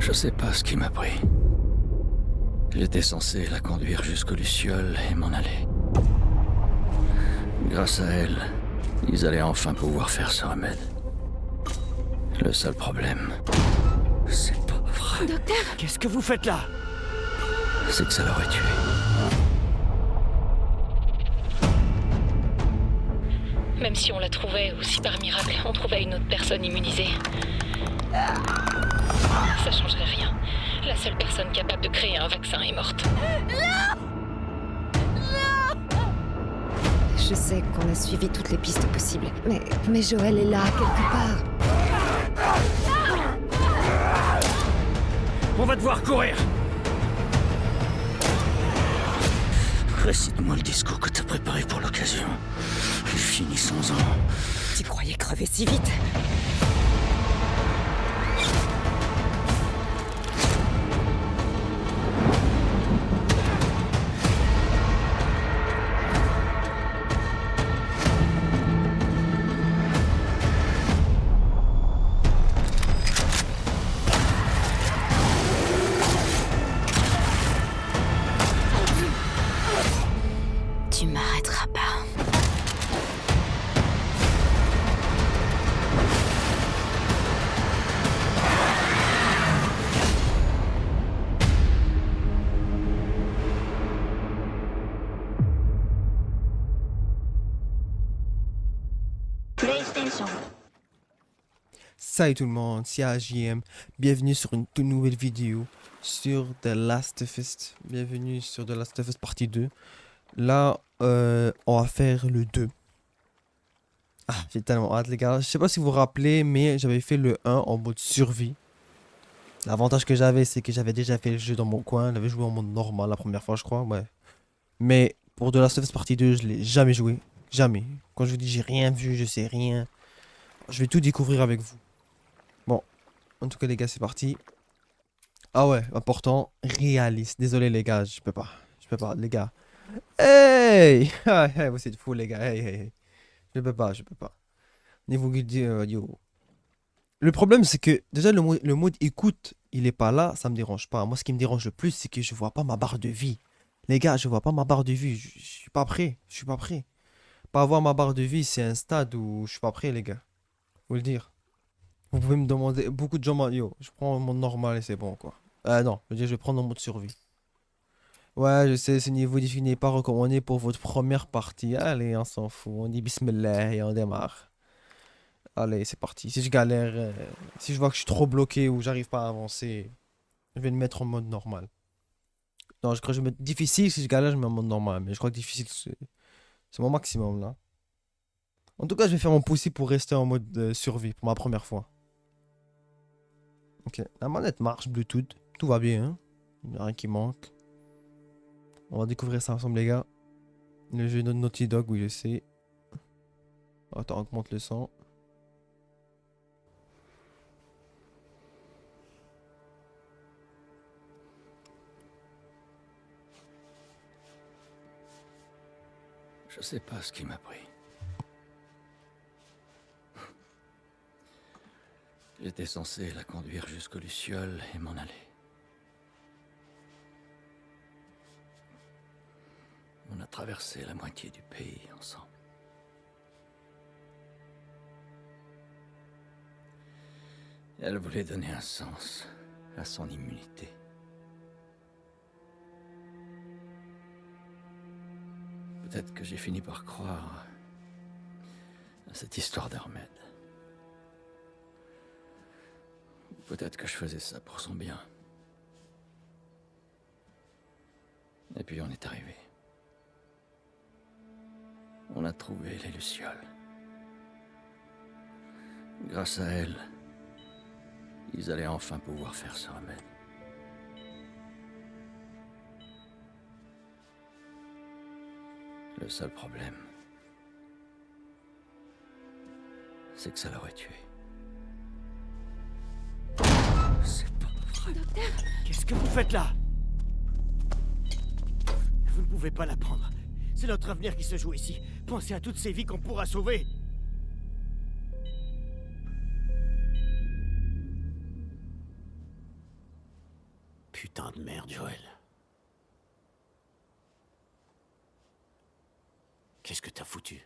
Je sais pas ce qui m'a pris. J'étais censé la conduire jusqu'aux Lucioles et m'en aller. Grâce à elle, ils allaient enfin pouvoir faire ce remède. Le seul problème, c'est pas vrai. Docteur, Qu'est-ce que vous faites là? C'est que ça l'aurait tué. Même si on la trouvait, ou si par miracle, on trouvait une autre personne immunisée. Ça changerait rien. La seule personne capable de créer un vaccin est morte. je sais qu'on a suivi toutes les pistes possibles, mais Joël est là, quelque part. On va devoir courir. Récite-moi le discours que t'as préparé pour l'occasion. Je finis sans an. Tu croyais crever si vite? Tu m'arrêteras pas. PlayStation. Salut tout le monde, c'est AJM. Bienvenue sur une toute nouvelle vidéo sur The Last of Us. Bienvenue sur The Last of Us partie 2. Là, on va faire le 2. Ah, j'ai tellement hâte les gars. Je sais pas si vous vous rappelez, mais j'avais fait le 1 en mode survie. L'avantage que j'avais, c'est que j'avais déjà fait le jeu dans mon coin. J'avais joué en mode normal la première fois, je crois, ouais. Mais pour The Last of Us partie 2, je l'ai jamais joué. Jamais. Quand je vous dis j'ai rien vu, je sais rien. Je vais tout découvrir avec vous. Bon, en tout cas les gars, c'est parti. Ah ouais, important, réaliste. Désolé les gars, je peux pas les gars. Hey, hey, vous êtes fous les gars, hey, hey, hey. Je peux pas. Niveau yo. Le problème c'est que déjà le mode écoute, il est pas là, ça me dérange pas. Moi ce qui me dérange le plus c'est que je vois pas ma barre de vie. Les gars, je vois pas ma barre de vie, je suis pas prêt, Pas avoir ma barre de vie, c'est un stade où je suis pas prêt les gars. Vous le dire. Vous pouvez me demander, beaucoup de gens m'ont dit, yo, je prends mon normal et c'est bon quoi. Non, je veux dire, je vais prendre en mode survie. Ouais, je sais, ce niveau difficile n'est pas recommandé pour votre première partie. Allez, on s'en fout, on dit bismillah et on démarre. Allez, c'est parti. Si je galère, si je vois que je suis trop bloqué ou j'arrive pas à avancer, je vais le mettre en mode normal. Non, je crois que je vais mettre difficile, si je galère, je mets en mode normal. Mais je crois que difficile, c'est mon maximum là. En tout cas, je vais faire mon possible pour rester en mode survie pour ma première fois. Ok, la manette marche, Bluetooth, tout va bien, hein. Il n'y a rien qui manque. On va découvrir ça ensemble, les gars. Le jeu de Naughty Dog, oui, je sais. Attends, augmente le son. Je sais pas ce qui m'a pris. J'étais censé la conduire jusqu'aux Lucioles et m'en aller. On a traversé la moitié du pays ensemble. Elle voulait donner un sens à son immunité. Peut-être que j'ai fini par croire à cette histoire d'Ahmed. Peut-être que je faisais ça pour son bien. Et puis on est arrivé. On a trouvé les Lucioles. Grâce à elle, ils allaient enfin pouvoir faire ce remède. Le seul problème, c'est que ça l'aurait tué. C'est pas vrai. Docteur, Qu'est-ce que vous faites là? Vous ne pouvez pas la prendre. C'est notre avenir qui se joue ici. Pensez à toutes ces vies qu'on pourra sauver. Putain de merde, Joël. Qu'est-ce que t'as foutu?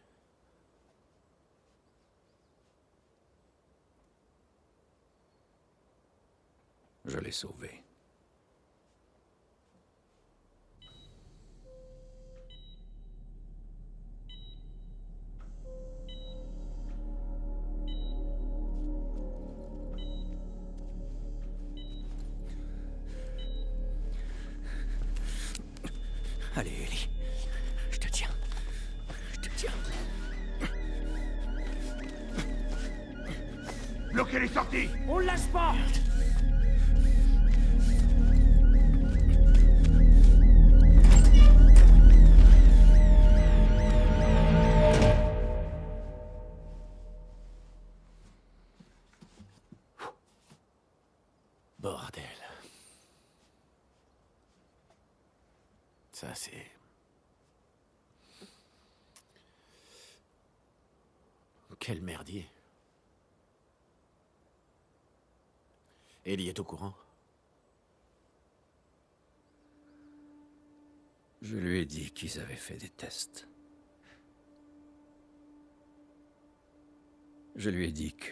Je l'ai sauvé. Allez, Ellie. Je te tiens. Je te tiens. Bloquez les sorties! On le lâche pas! Bordel. Ça, c'est... Quel merdier. Ellie est au courant? Je lui ai dit qu'ils avaient fait des tests. Je lui ai dit que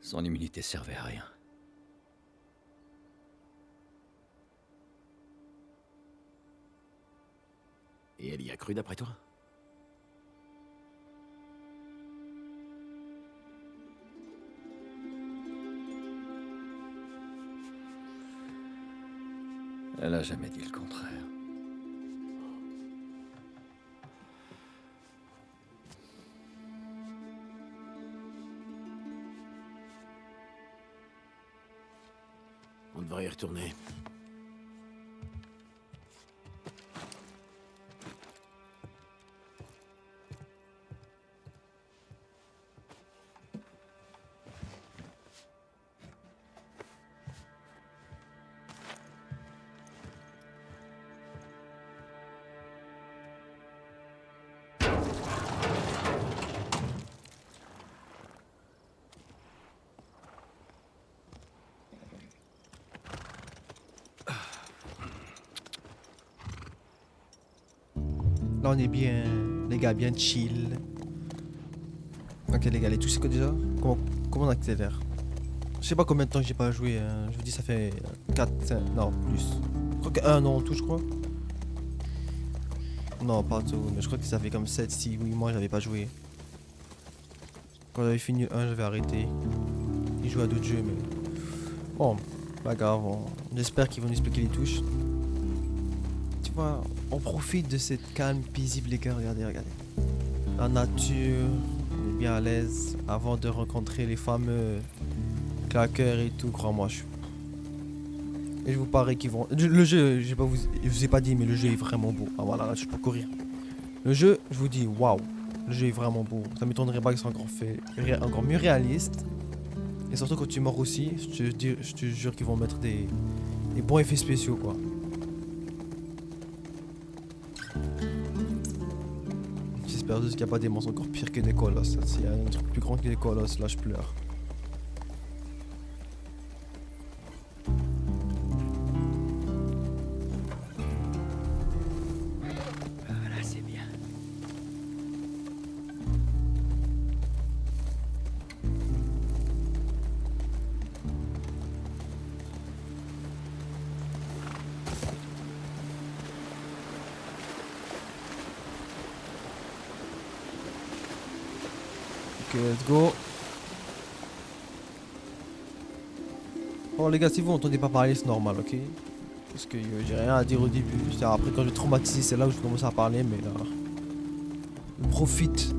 son immunité servait à rien. Et elle y a cru d'après toi? Elle a jamais dit le contraire. On devrait y retourner. Là, on est bien, les gars, bien chill. Ok, les gars, les touches, c'est quoi déjà? Comment on accélère? Je sais pas combien de temps j'ai pas joué. Je vous dis, ça fait 4, 5, non, plus. Je crois qu'un an en tout, je crois. Non, pas tout, mais je crois que ça fait comme 7, 6, 8 mois, j'avais pas joué. Quand j'avais fini le 1, j'avais arrêté. J'ai joué à d'autres jeux, mais. Bon, pas grave. J'espère qu'ils vont nous expliquer les touches. Tu vois, on profite de cette calme paisible, les gars. Regardez, regardez. La nature, on est bien à l'aise avant de rencontrer les fameux claqueurs et tout. Crois-moi, et je vous parie qu'ils vont. Le jeu, je vous ai pas dit, mais le jeu est vraiment beau. Ah voilà, là, je peux courir. Le jeu, je vous dis, waouh. Le jeu est vraiment beau. Ça m'étonnerait pas qu'il soit encore mieux réaliste. Et surtout quand tu meurs aussi, je te jure qu'ils vont mettre des bons effets spéciaux, quoi. J'espère juste qu'il n'y a pas des monstres encore pires que des colosses. S'il y a un truc plus grand que des colosses, là je pleure. Voilà, c'est bien. Ok, let's go. Bon les gars, si vous n'entendez pas parler, c'est normal, ok? Parce que j'ai rien à dire au début. Après quand je vais traumatiser, c'est là où je commence à parler, mais là... Je profite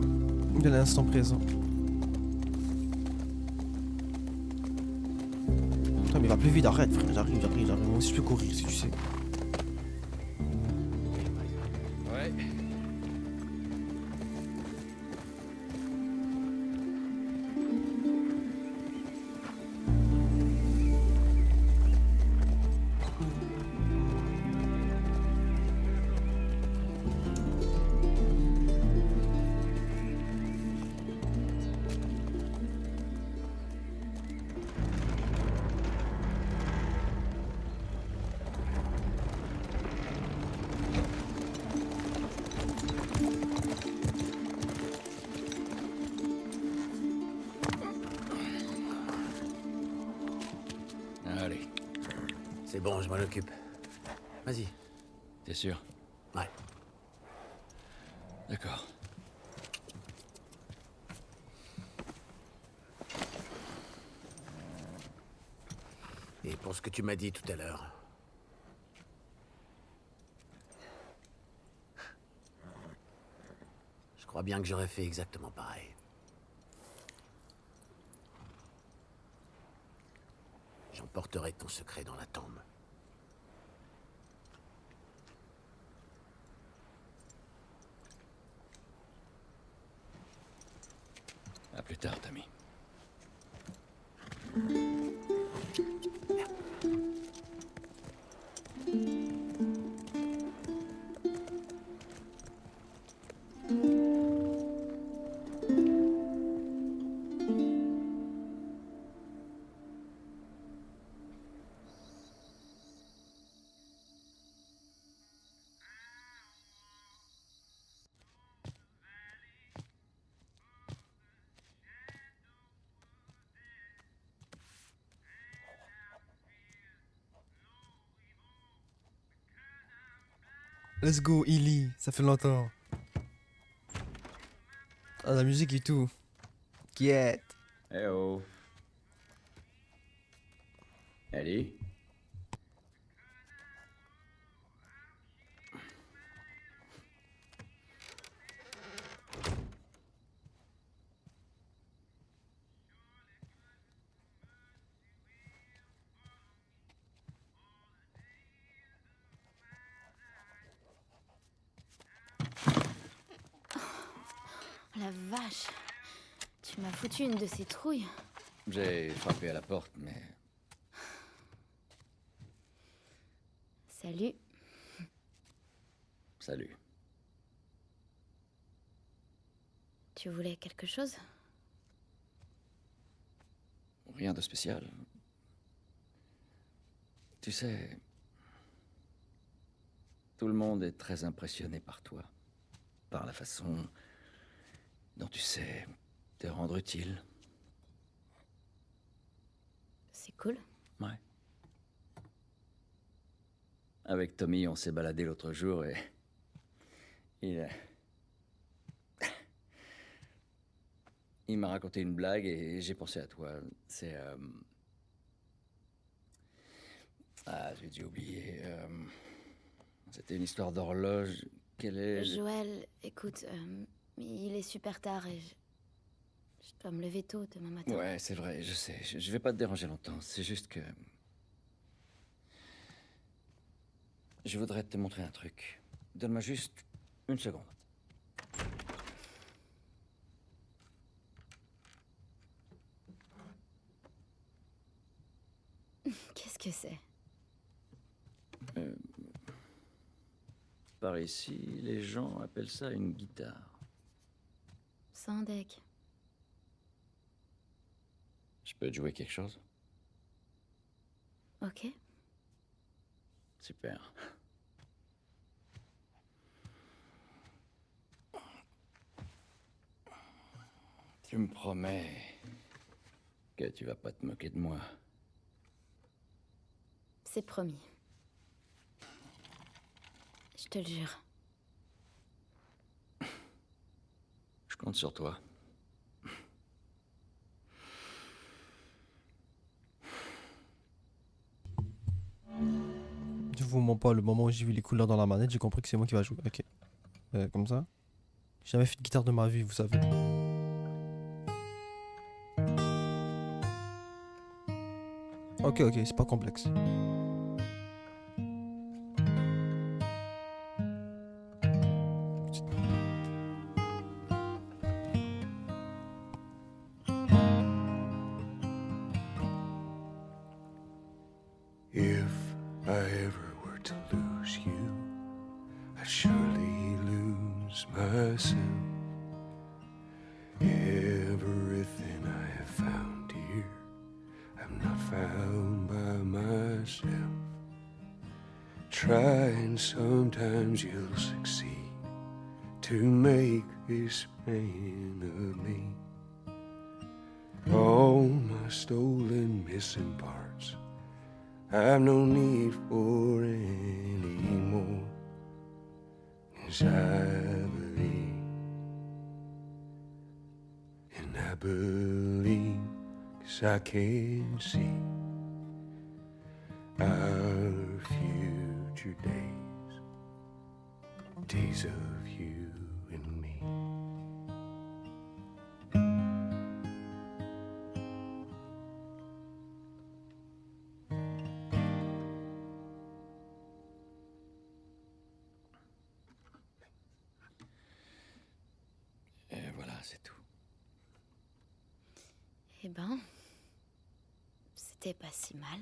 de l'instant présent. Putain mais il va plus vite, arrête frère, j'arrive. Moi aussi je peux courir si tu sais. Ouais. C'est bon, je m'en occupe. Vas-y. T'es sûr? Ouais. D'accord. Et pour ce que tu m'as dit tout à l'heure. Je crois bien que j'aurais fait exactement pareil. J'emporterai ton secret dans la tombe. À plus tard, Tommy. Let's go, Illy. Ça fait longtemps. Ah, la musique et tout. Quiet. Eh oh. Ellie? La vache. Tu m'as foutu une de ces trouilles. J'ai frappé à la porte, mais... Salut. Salut. Tu voulais quelque chose? Rien de spécial. Tu sais... Tout le monde est très impressionné par toi. Par la façon dont tu sais te rendre utile. C'est cool. Ouais. Avec Tommy, on s'est baladé l'autre jour et... Il m'a raconté une blague et j'ai pensé à toi. C'est... Ah, j'ai dû oublier. C'était une histoire d'horloge. Quelle est... Joël, écoute, il est super tard et je dois me lever tôt demain matin. Ouais, c'est vrai, je sais. Je vais pas te déranger longtemps. C'est juste que... Je voudrais te montrer un truc. Donne-moi juste une seconde. Qu'est-ce que c'est? Par ici, les gens appellent ça une guitare. Sans deck. Je peux te jouer quelque chose? Ok. Super. Tu me promets que tu vas pas te moquer de moi. C'est promis. Je te le jure. Je compte sur toi. Je vous mens pas, le moment où j'ai vu les couleurs dans la manette, j'ai compris que c'est moi qui va jouer. Ok. Comme ça. J'ai jamais fait de guitare de ma vie, vous savez. Ok, c'est pas complexe. If I ever were to lose you, I'd surely lose myself. Everything I have found here, I'm not found by myself. Try and sometimes you'll succeed to make this man of me. All my stolen missing parts I've no need for any more. 'Cause I believe, and I believe 'cause I can see our future days, days of you and me. Et voilà, c'est tout. Eh ben, c'était pas si mal.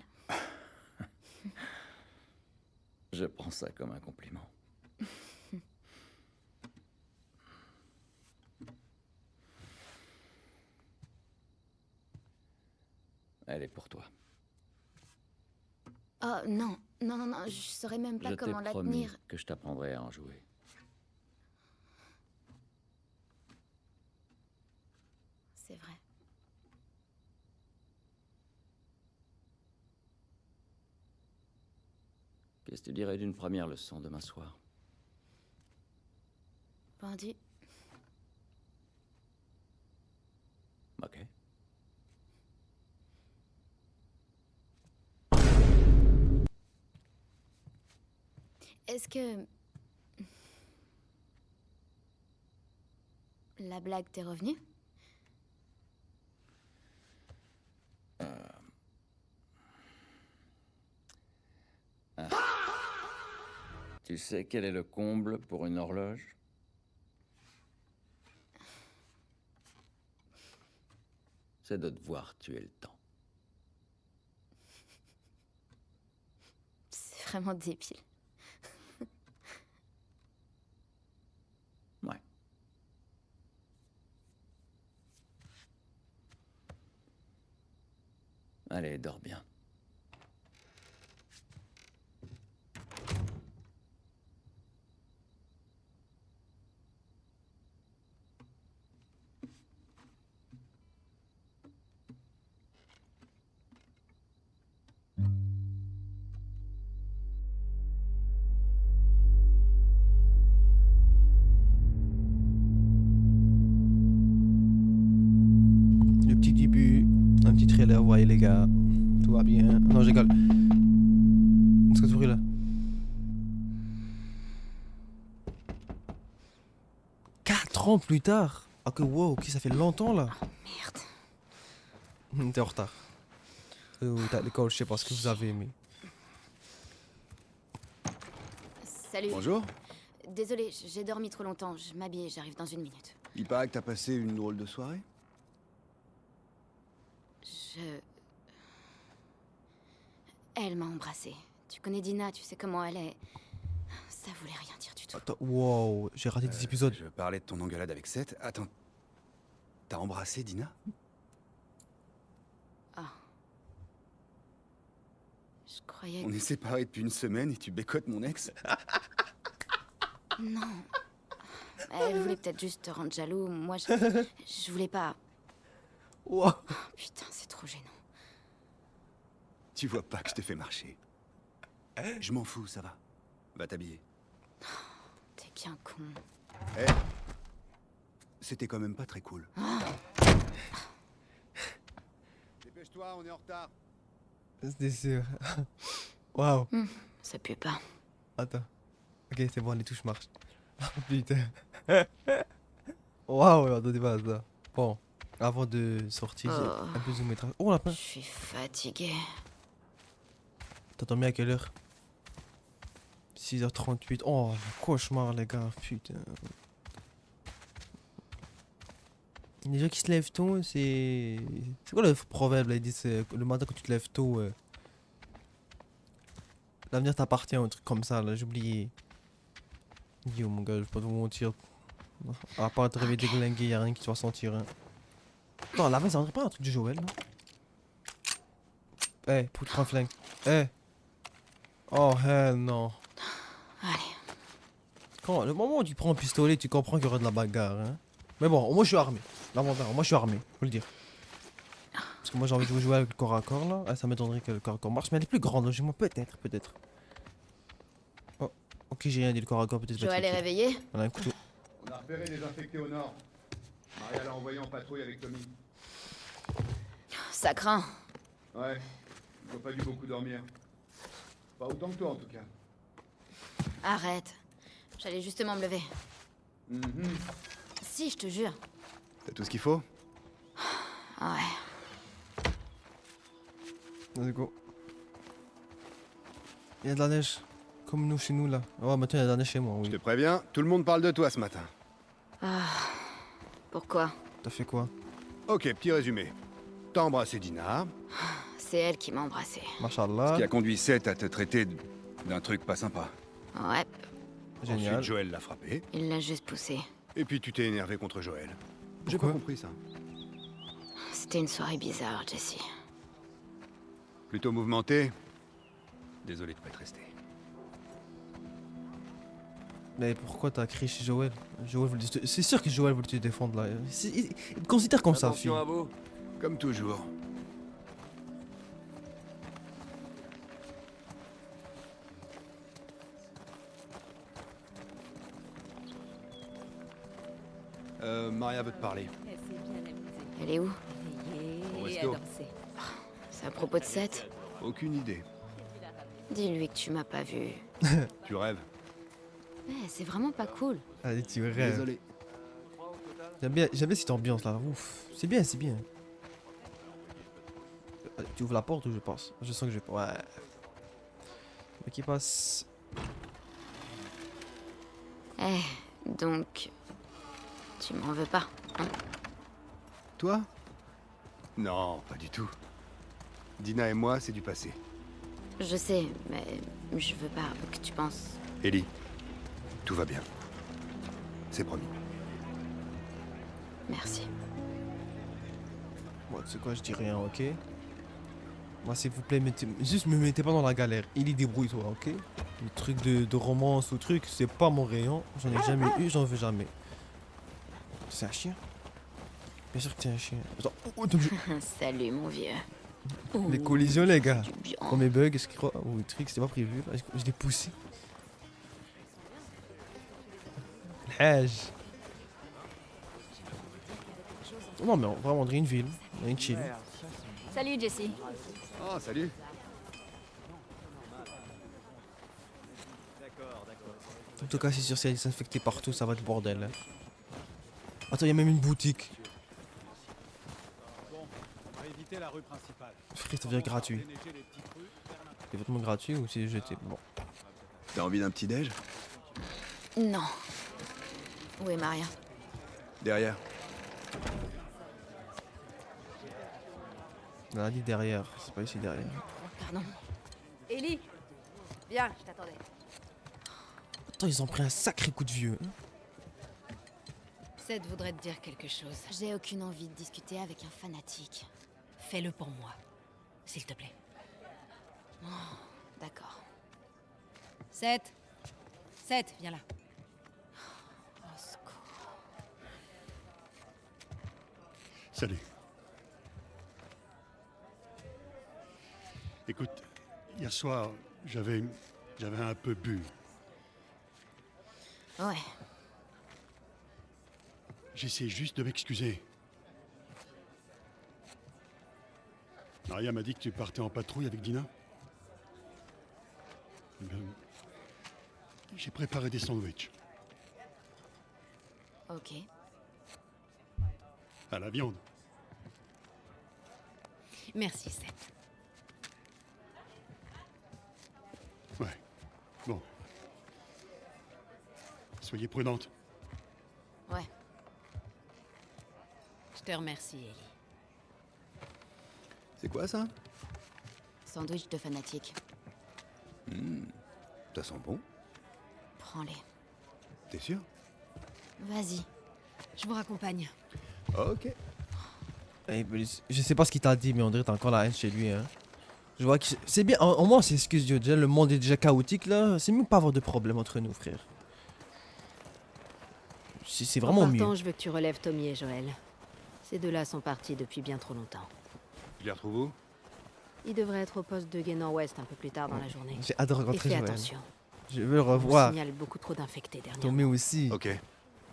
Je prends ça comme un compliment. Elle est pour toi. Oh non, non, non, non, je saurais même pas Je t'ai comment la promis tenir. que je t'apprendrai à en jouer. C'est vrai. Qu'est-ce que tu dirais d'une première leçon demain soir? Vendu. Ok. Est-ce que... La blague t'est revenue? Tu sais quel est le comble pour une horloge? C'est de devoir tuer le temps. C'est vraiment débile. Ouais. Allez, dors bien. Le petit début, un petit trailer, voyez les gars, tout va bien. Non, je rigole. Qu'est-ce que tu fais là? 4 ans plus tard. Ah que wow, ok, ça fait longtemps là. Merde. T'es en retard. T'es à l'école, je sais pas ce que vous avez aimé. Salut. Bonjour. Désolée, j'ai dormi trop longtemps. Je m'habille, j'arrive dans 1 minute. Il paraît que t'as passé une drôle de soirée. Elle m'a embrassée. Tu connais Dina, tu sais comment elle est. Ça voulait rien dire du tout. Attends, wow, j'ai raté des épisodes. Je parlais de ton engueulade avec Seth. Attends. T'as embrassé Dina? Ah. Je croyais On est séparés depuis 1 semaine et tu bécotes mon ex? que... Non. Elle voulait peut-être juste te rendre jaloux. Moi, je voulais pas... Wow. Oh, putain, c'est trop gênant. Tu vois pas que je te fais marcher. Je m'en fous, ça va. Va t'habiller. T'es bien con. Eh. C'était quand même pas très cool. Dépêche-toi, on est en retard. C'était sûr. Waouh. Ça pue pas. Attends. Ok, c'est bon, les touches marchent. Putain. Waouh, attendez pas à ça. Bon, avant de sortir, j'ai un peu zoomé. Oh, lapin. Je suis fatiguée. T'as dormi à quelle heure? 6h38. Oh, le cauchemar, les gars. Putain. Les gens qui se lèvent tôt, c'est... C'est quoi le proverbe là? Ils disent le matin quand tu te lèves tôt, l'avenir t'appartient, un truc comme ça, là, j'ai oublié. Yo, mon gars, je vais pas vous mentir. À part te réveiller déglingué, y'a rien qui te va sentir. Hein. Attends, la veille, ça rendrait pas un truc de Joël, là? Eh, pour te prendre un flingue. Eh! Oh, hell non. Allez. Quand, le moment où tu prends un pistolet, tu comprends qu'il y aura de la bagarre, hein? Mais bon, au moins je suis armé. L'avantage, moi je suis armé, faut le dire. Parce que moi j'ai envie de jouer avec le corps à corps là. Ah, ça m'étonnerait que le corps à corps marche, mais elle est plus grande, logiquement. Peut-être. Oh, ok, j'ai rien dit, le corps à corps peut-être. Joël est réveillé? On a un couteau. On a repéré des infectés au nord. Maria l'a envoyé en patrouille avec Tommy. Ça craint. Ouais, ils ont pas dû beaucoup dormir. Pas autant que toi en tout cas. Arrête. J'allais justement me lever. Si, je te jure. T'as tout ce qu'il faut? Ouais. Let's go. Il y a de la neige. Comme nous chez nous là. Oh, maintenant il y a de la neige chez moi, Je oui. te préviens, tout le monde parle de toi ce matin. Pourquoi? T'as fait quoi? Ok, petit résumé. T'as embrassé Dina, C'est elle qui m'a embrassé. Machallah. qui a conduit Seth à te traiter d'un truc pas sympa. Ouais, Génial. Ensuite, Joël l'a frappé. il l'a juste poussé. Et puis tu t'es énervé contre Joël. J'ai pas Pourquoi compris ça. C'était une soirée bizarre, Jessie. Plutôt mouvementé. Désolé de pas être resté. Mais pourquoi t'as crié chez Joël? C'est sûr que Joël voulait te défendre là. Il te considère comme ça, fille. Attention à vous. Comme toujours. Maria veut te parler. Elle est où? Au resto. C'est à propos de Seth? Aucune idée. Dis-lui que tu m'as pas vu. Tu rêves. C'est vraiment pas cool. Allez, tu rêves. Désolé. J'aime bien cette ambiance là. Ouf. C'est bien. Tu ouvres la porte ou je passe? Je sens que je vais pas. Ouais. Mais qui passe. Donc... Tu m'en veux pas, hein? Toi? Non, pas du tout. Dina et moi, c'est du passé. Je sais, mais je veux pas que tu penses... Ellie, tout va bien. C'est promis. Merci. Bon, tu sais quoi, je dis rien, ok? Moi, s'il vous plaît, juste me mettez pas dans la galère. Il y débrouille-toi, ok? Le truc de romance ou truc, c'est pas mon rayon. J'en ai jamais eu, j'en veux jamais. C'est un chien? Bien sûr que c'est un chien. Attends, Salut, mon vieux. les collisions, les gars. Du bien. Comme mes bugs, est-ce qu'il croit? Ou le truc, c'était pas prévu. Là. Je l'ai poussé. Haj. Non, mais vraiment, on dirait une ville. On est chill. Salut, Jessie. Oh, salut. En tout cas, c'est sûr, si elle est infectée partout, ça va être le bordel. Hein. Attends, il y a même une boutique. La rue principale. Frère, ça devient gratuit. C'est vraiment gratuit ou c'est jeté? Bon. T'as envie d'un petit déj? Non. Où est Maria? Derrière. On a dit derrière, c'est pas ici derrière. Pardon. Ellie, viens, je t'attendais. Attends, ils ont pris un sacré coup de vieux. Hein. Seth voudrait te dire quelque chose. J'ai aucune envie de discuter avec un fanatique. Fais-le pour moi, s'il te plaît. D'accord. Seth, viens là. Au secours. Salut. Écoute, hier soir, j'avais un peu bu. Ouais. J'essaie juste de m'excuser. Maria m'a dit que tu partais en patrouille avec Dina. J'ai préparé des sandwichs. Ok. À la viande. Merci, Seth. Ouais. Bon. Soyez prudente. Ouais. Je te remercie, Ellie. C'est quoi ça? Sandwich de fanatique. Ça sent bon. Prends-les. T'es sûr? Vas-y. Je vous raccompagne. Ok. Eh, je sais pas ce qu'il t'a dit, mais on dirait que t'as encore la haine chez lui. Hein. Je vois que c'est bien, au moins c'est excuse Dieu. Déjà, le monde est déjà chaotique là. C'est mieux pas avoir de problème entre nous, frère. C'est vraiment En partant, mieux. je veux que tu relèves Tommy et Joël. Ces deux-là sont partis depuis bien trop longtemps. Je les retrouve où? Il devrait être au poste de Guénant-Ouest un peu plus tard dans la journée. J'ai hâte de Et rencontrer fais Joël. attention. Je veux le On revoir. signale beaucoup trop d'infectés dernièrement. Tommy aussi. Ok.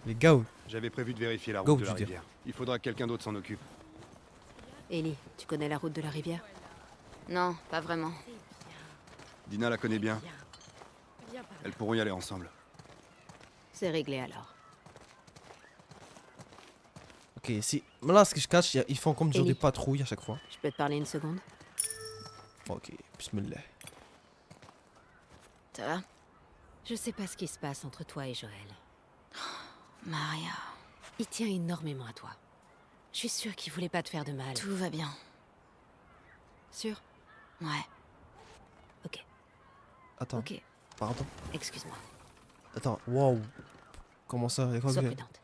Les gars, J'avais prévu de vérifier la route Go, de la tu veux dire. rivière. Il faudra que quelqu'un d'autre s'en occupe. Ellie, tu connais la route de la rivière? Non, pas vraiment. Dina la connaît bien. Elles pourront y aller ensemble. C'est réglé alors. ok, si. Là, ce que je cache, ils font comme genre Ellie. des patrouilles à chaque fois. Je peux te parler une seconde? Ok, bismillah. Ça va? Je sais pas ce qui se passe entre toi et Joël. Maria, Il tient énormément à toi. Je suis sûre qu'il voulait pas te faire de mal. tout va bien. Sûr? Ouais. Ok, Attends, ok. pardon. Excuse-moi. Attends, wow. Comment ça? Y a quoi Sois que- prudente.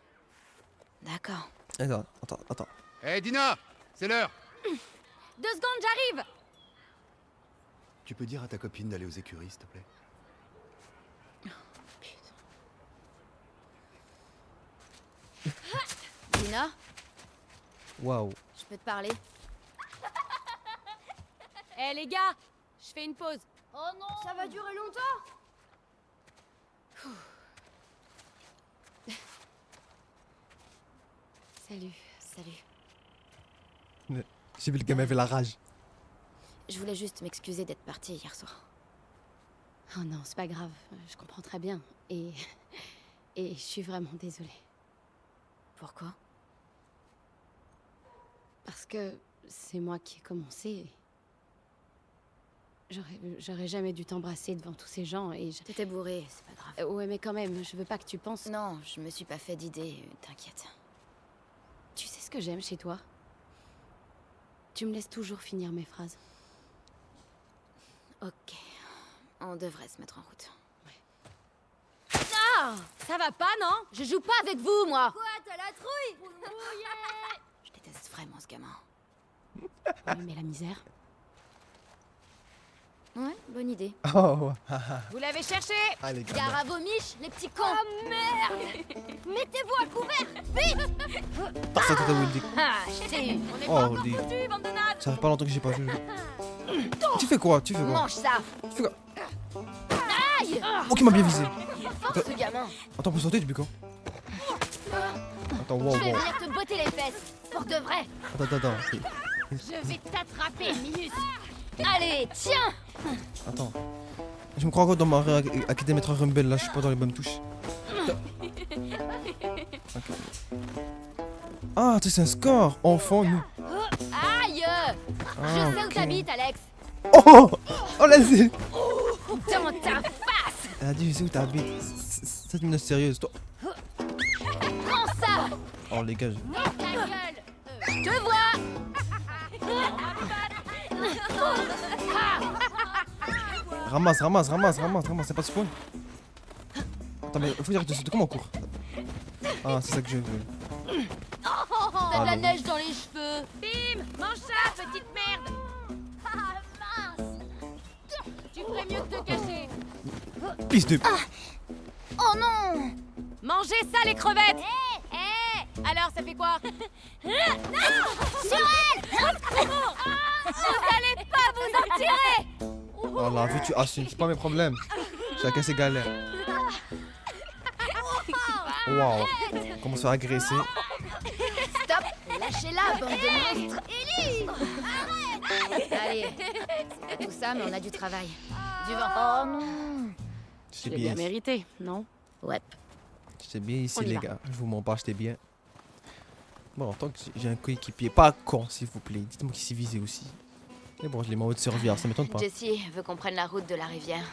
D'accord. Attends. Hé Dina! C'est l'heure! 2 secondes, j'arrive! Tu peux dire à ta copine d'aller aux écuries, s'il te plaît? Dina, Waouh. je peux te parler? Eh les gars, je fais une pause. Oh non! Ça va durer longtemps? Salut. Salut. J'ai vu le gamin avait la rage. Je voulais juste m'excuser d'être partie hier soir. Oh non, c'est pas grave, je comprends très bien. Et je suis vraiment désolée. Pourquoi? Parce que c'est moi qui ai commencé. J'aurais jamais dû t'embrasser devant tous ces gens et je... T'étais bourrée, c'est pas grave. Ouais, mais quand même, je veux pas que tu penses... Non, je me suis pas fait d'idée, t'inquiète. Tu sais ce que j'aime chez toi? Tu me laisses toujours finir mes phrases. Ok. On devrait se mettre en route. Ah! Ça va pas, non? Je joue pas avec vous, moi! Quoi, t'as la trouille? Je déteste vraiment ce gamin. Oui, mais la misère... Ouais, bonne idée. Oh, Vous l'avez cherché? ah les gars. Gare à vomiche, les petits cons! Oh merde! Mettez-vous à couvert! Personne t'a où il dit. Ah, je t'ai eu! On est Oh, pas encore dis. foutus, bande de nazes! Ça fait pas longtemps que j'ai pas vu. Tu fais quoi? Mange ça! Tu fais quoi? Aïe! Oh, qui m'a bien visé. Force ce gamin! Attends, pour sauter depuis quand? Attends, wow, Je vais wow. venir te botter les fesses! Pour de vrai! Attends. Je vais t'attraper, Minus! Allez, tiens! Attends. Je me crois encore dans ma Académie Rumble là, je suis pas dans les bonnes touches. Ok. Ah, tu sais, c'est un score! Enfant, nous. Aïe! Ah, Je sais où ok. t'habites, Alex! Oh! Oh, là, c'est. Dans ta face! Elle a dit, je sais où t'habites. C'est une sérieuse, toi. Prends ça! Oh, les gars. Ta gueule! Je te vois! Ramasse, c'est pas de spawn. Attends, mais faut dire de comment on court. Ah, c'est ça que je veux. T'as de la Allez. neige dans les cheveux! Bim! Mange ça, petite merde! Ah, mince! Tu ferais mieux de te cacher! Pisse de. Oh non! Mangez ça, les crevettes! Hé! Alors, ça fait quoi? Sur elle! Vous allez pas vous en tirer! Oh, la vue, tu assumes, c'est pas mes problèmes. Chacun ses galères. Waouh. Comment se faire agresser? Stop! Lâchez-la, bande de monstres! Ellie! Arrête! Allez, c'est pas tout ça, mais on a du travail. Du vent. Oh non! J'étais Je l'ai bien bien. mérité, non? Ouais. J'étais bien ici, On y les va. gars. Je vous mens pas, j'étais bien. Bon, en tant que j'ai un coéquipier, pas con, s'il vous plaît. Dites-moi qui s'est visé aussi. Mais bon, je l'ai mis en haut de survie, ça m'étonne pas. Jessie veut qu'on prenne la route de la rivière.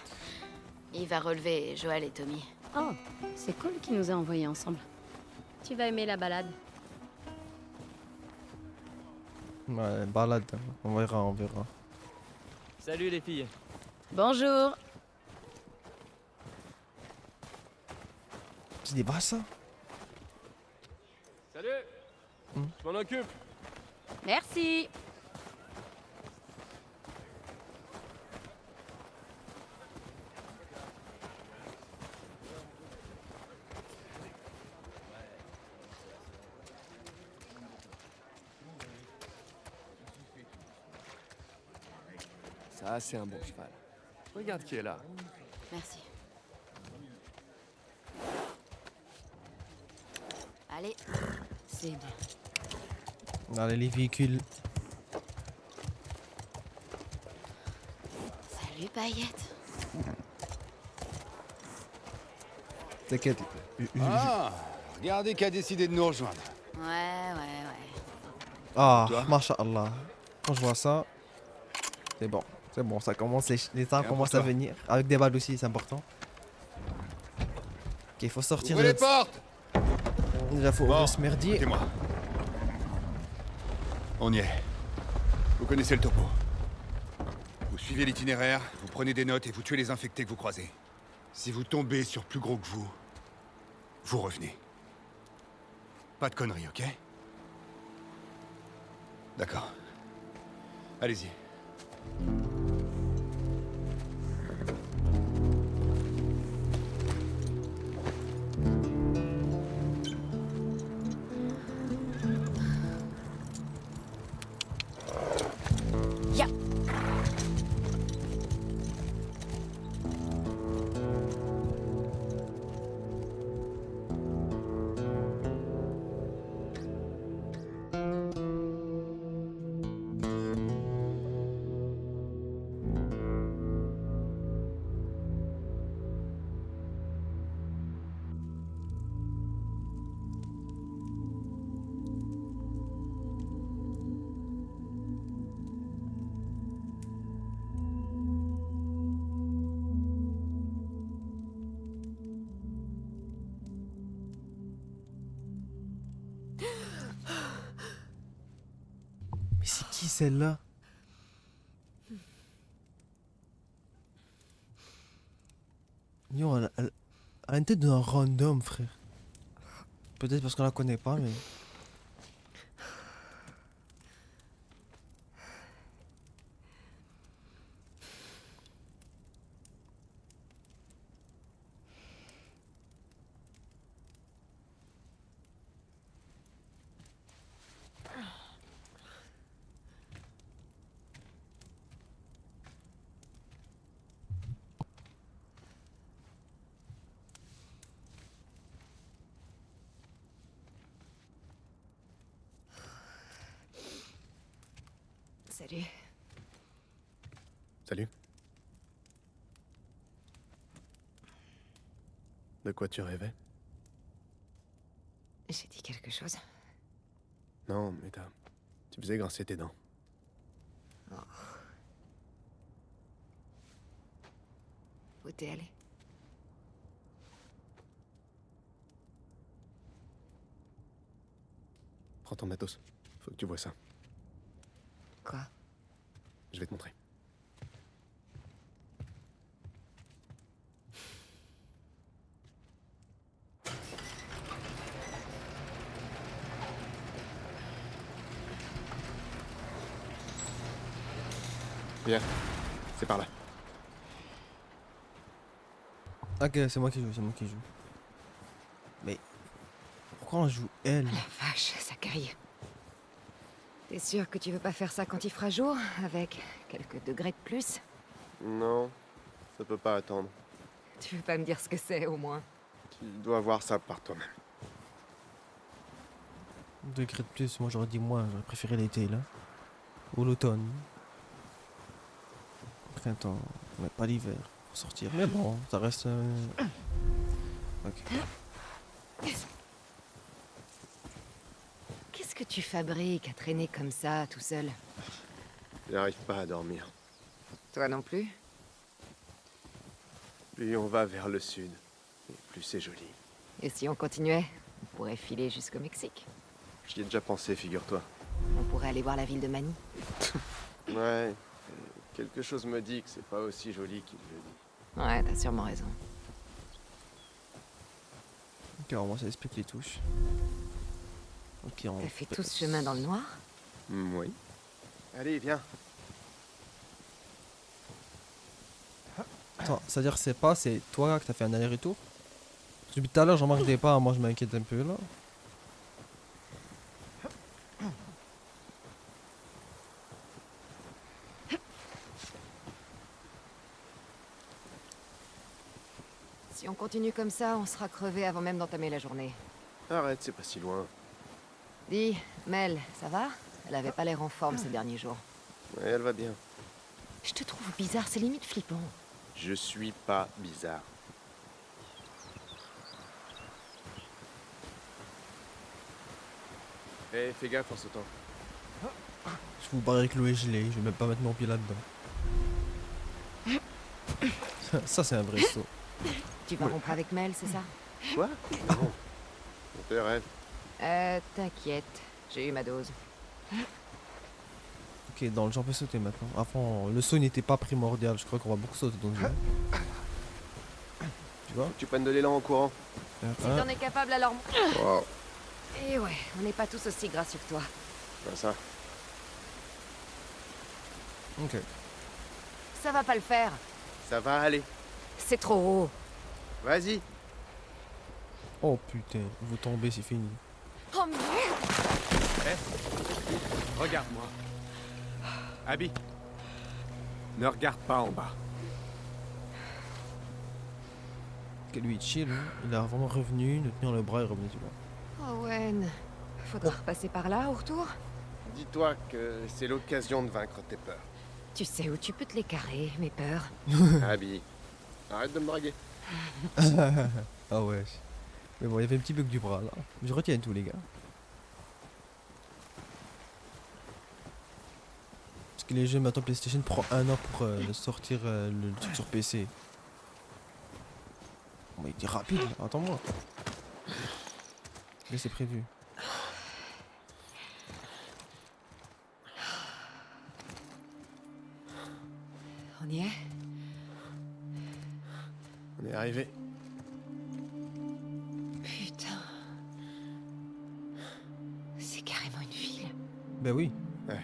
Il va relever Joël et Tommy. Oh, c'est cool qu'ils nous a envoyés ensemble. Tu vas aimer la balade. Ouais, balade, on verra. Salut les filles. Bonjour! C'est des bras, ça? Salut. Je m'en occupe. Merci! Ça, c'est un bon cheval. Regarde qui est là. Merci. Allez, c'est bien. Allez, les véhicules. Salut, Paillette. T'inquiète. Ah, regardez qui a décidé de nous rejoindre. Ouais. Ah, Toi Masha'Allah. Quand je vois ça, c'est bon. C'est bon, ça commence, les temps Tiens, commencent pour à toi. venir. Avec des balles aussi, c'est important. Ok, il faut sortir Ouvrez de... les portes. Déjà, faut Bon, ouvrir ce merdier. écoutez-moi. On y est. Vous connaissez le topo. Vous suivez l'itinéraire, vous prenez des notes et vous tuez les infectés que vous croisez. Si vous tombez sur plus gros que vous revenez. Pas de conneries, ok? D'accord. Allez-y. Ya. Mais c'est qui celle-là? Yo, elle a une tête d'un random, frère. Peut-être parce qu'on la connaît pas, mais... Salut. Salut. De quoi tu rêvais? J'ai dit quelque chose. Non, mais tu faisais grincer tes dents. Oh. Où t'es allé? Prends ton matos. Faut que tu vois ça. Quoi? Je vais te montrer. Viens, c'est par là. Ok, c'est moi qui joue, c'est moi qui joue. Mais... Pourquoi on joue elle? La vache, ça caille. T'es sûr que tu veux pas faire ça quand il fera jour, avec quelques degrés de plus? Non, ça peut pas attendre. Tu veux pas me dire ce que c'est, au moins? Tu dois voir ça par toi-même. Degré de plus, moi j'aurais dit moi, j'aurais préféré l'été là. Ou l'automne. Printemps, mais pas l'hiver pour sortir. Mais bon, ça reste... Ok. Qu'est-ce que tu fabriques à traîner comme ça, tout seul? J'arrive pas à dormir. Toi non plus? Plus on va vers le sud, et plus c'est joli. Et si on continuait, on pourrait filer jusqu'au Mexique. J'y ai déjà pensé, figure-toi. On pourrait aller voir la ville de Manille. Ouais, quelque chose me dit que c'est pas aussi joli qu'il le dit. Ouais, t'as sûrement raison. Ok, on va explique les touches. Ok, on... T'as fait tout ce chemin dans le noir? Oui. Allez, viens. Attends, c'est-à-dire c'est pas, c'est toi que t'as fait un aller-retour? Parce que depuis tout à l'heure, j'en marque des pas, moi je m'inquiète un peu là. Si on continue comme ça, on sera crevé avant même d'entamer la journée. Arrête, c'est pas si loin. Dis, Mel, ça va? Elle avait pas l'air en forme ces derniers jours. Ouais, elle va bien. Je te trouve bizarre, c'est limite flippant. Je suis pas bizarre. Eh, fais gaffe en sautant. Je vous barre avec l'eau et gelée, je vais même pas mettre mon pied là-dedans. Ça c'est un vrai saut. Tu vas rompre avec Mel, c'est ça? Quoi? Non. On te rêve. T'inquiète, j'ai eu ma dose. Ok, dans le jeu on peut sauter maintenant. Avant, le saut n'était pas primordial, je crois qu'on va beaucoup sauter dans le jeu. Tu vois? Tu prennes de l'élan en courant. Si t'en es capable, alors... Wow. Et ouais, on n'est pas tous aussi gracieux que toi. Pas ça. Ok. Ça va pas le faire. Ça va aller. C'est trop haut. Vas-y. Oh putain, vous tombez, c'est fini. Oh merde! Eh, regarde-moi. Abby, ne regarde pas en bas. Que lui chill, hein. Il a vraiment revenu, nous tenir le bras et revenu, tu vois. Owen, faudra repasser par là au retour? Dis-toi que c'est l'occasion de vaincre tes peurs. Tu sais où tu peux te les carrer, mes peurs. Abby, arrête de me draguer. Ah ouais. Mais bon, il y avait un petit bug du bras là. Je retiens tous les gars. Parce que les jeux maintenant PlayStation prend 1 an pour sortir le truc sur PC. Oh, mais il est rapide, attends-moi. Mais c'est prévu. On y est? On est arrivé. Putain. C'est carrément une ville. Ben oui. Ouais.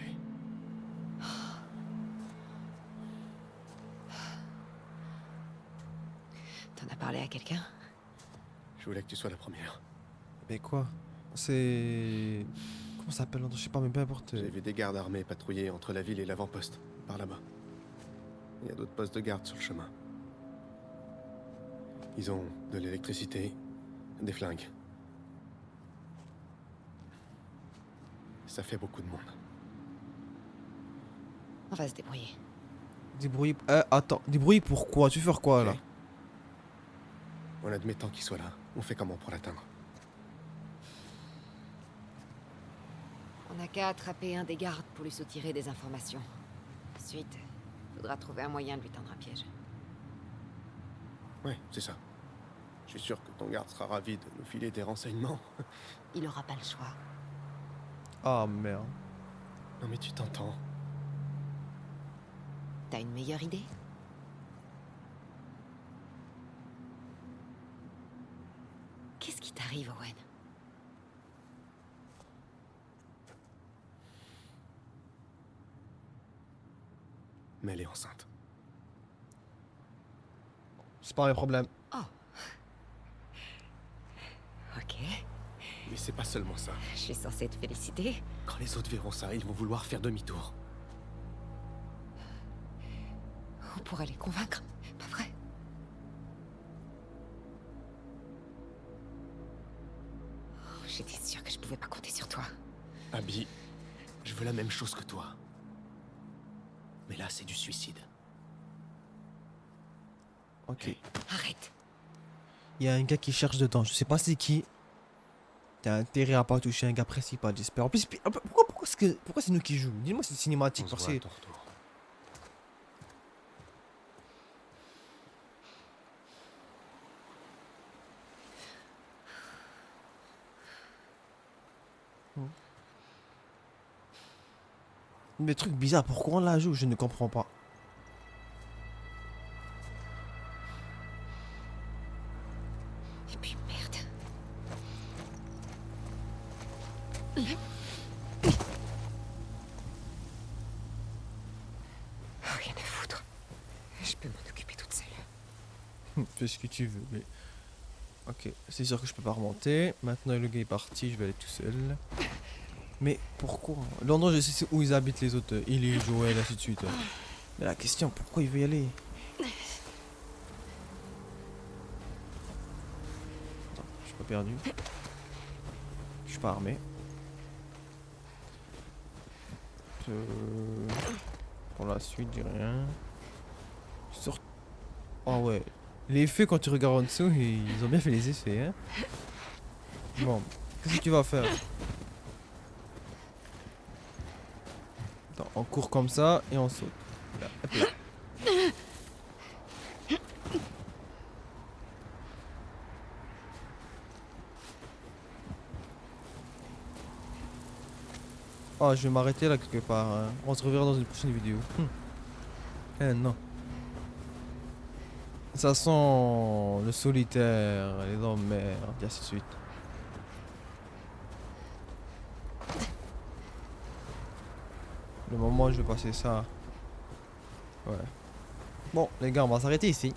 T'en as parlé à quelqu'un? Je voulais que tu sois la première. Mais quoi? C'est... Comment ça s'appelle? Je sais pas, mais peu importe. J'ai vu des gardes armés patrouiller entre la ville et l'avant-poste, par là-bas. Il y a d'autres postes de garde sur le chemin. Ils ont de l'électricité, des flingues. Ça fait beaucoup de monde. On va se débrouiller. Débrouiller... attends, débrouiller pourquoi? Tu veux faire quoi là? Okay. En admettant qu'il soit là, on fait comment pour l'atteindre? On n'a qu'à attraper un des gardes pour lui soutirer des informations. Ensuite, faudra trouver un moyen de lui tendre un piège. Ouais, c'est ça. Je suis sûr que ton garde sera ravi de nous filer des renseignements. Il aura pas le choix. Ah merde. Non mais tu t'entends. T'as une meilleure idée? Qu'est-ce qui t'arrive, Owen? Mais elle est enceinte. C'est pas un problème. Oh. Ok. Mais c'est pas seulement ça. Je suis censée te féliciter. Quand les autres verront ça, ils vont vouloir faire demi-tour. On pourrait les convaincre, pas vrai? Oh, j'étais sûre que je pouvais pas compter sur toi. Abby, je veux la même chose que toi. Mais là, c'est du suicide. Ok. Arrête. Il y a un gars qui cherche dedans, je sais pas c'est qui. T'as intérêt à pas toucher un gars principal, j'espère. En plus, pourquoi c'est nous qui jouons? Dis-moi c'est cinématique. On se voit à ton retour. Mais trucs bizarres, pourquoi on la joue? Je ne comprends pas. Et puis merde. Rien à foutre. Je peux m'en occuper toute seule. Fais ce que tu veux, mais... Ok, c'est sûr que je peux pas remonter. Maintenant le gars est parti, je vais aller tout seul. Mais pourquoi? L'endroit, je sais où ils habitent les autres. Ellie, Joel, ainsi de suite. Mais la question, pourquoi il veut y aller? perdu. Je suis pas armé. Pour la suite, j'ai rien. Sur... Oh ouais. Les effets, quand tu regardes en dessous, ils ont bien fait les effets, hein. Bon, qu'est-ce que tu vas faire? Attends, on court comme ça et on saute. Là, hop là. Oh, je vais m'arrêter là quelque part, hein. On se reverra dans une prochaine vidéo. Eh non. Ça sent le solitaire, les emmerdes, et ainsi de suite. Le moment où je vais passer ça. Ouais. Bon, les gars, on va s'arrêter ici.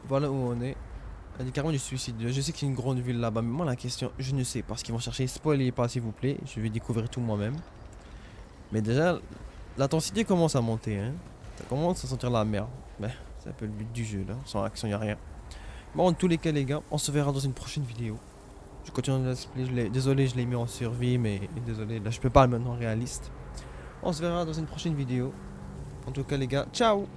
Voilà où on est. Il y a carrément du suicide. Je sais qu'il y a une grande ville là-bas, mais moi la question, je ne sais pas ce qu'ils vont chercher. Spoilez pas s'il vous plaît, je vais découvrir tout moi-même. Mais déjà, l'intensité commence à monter, hein. Ça commence à sentir la merde. Mais c'est un peu le but du jeu là, sans action, il n'y a rien. Bon, en tous les cas les gars, on se verra dans une prochaine vidéo. Je continue le let's play, désolé je l'ai mis en survie, mais désolé, là je peux pas le mettre en réaliste. On se verra dans une prochaine vidéo. En tout cas les gars, ciao!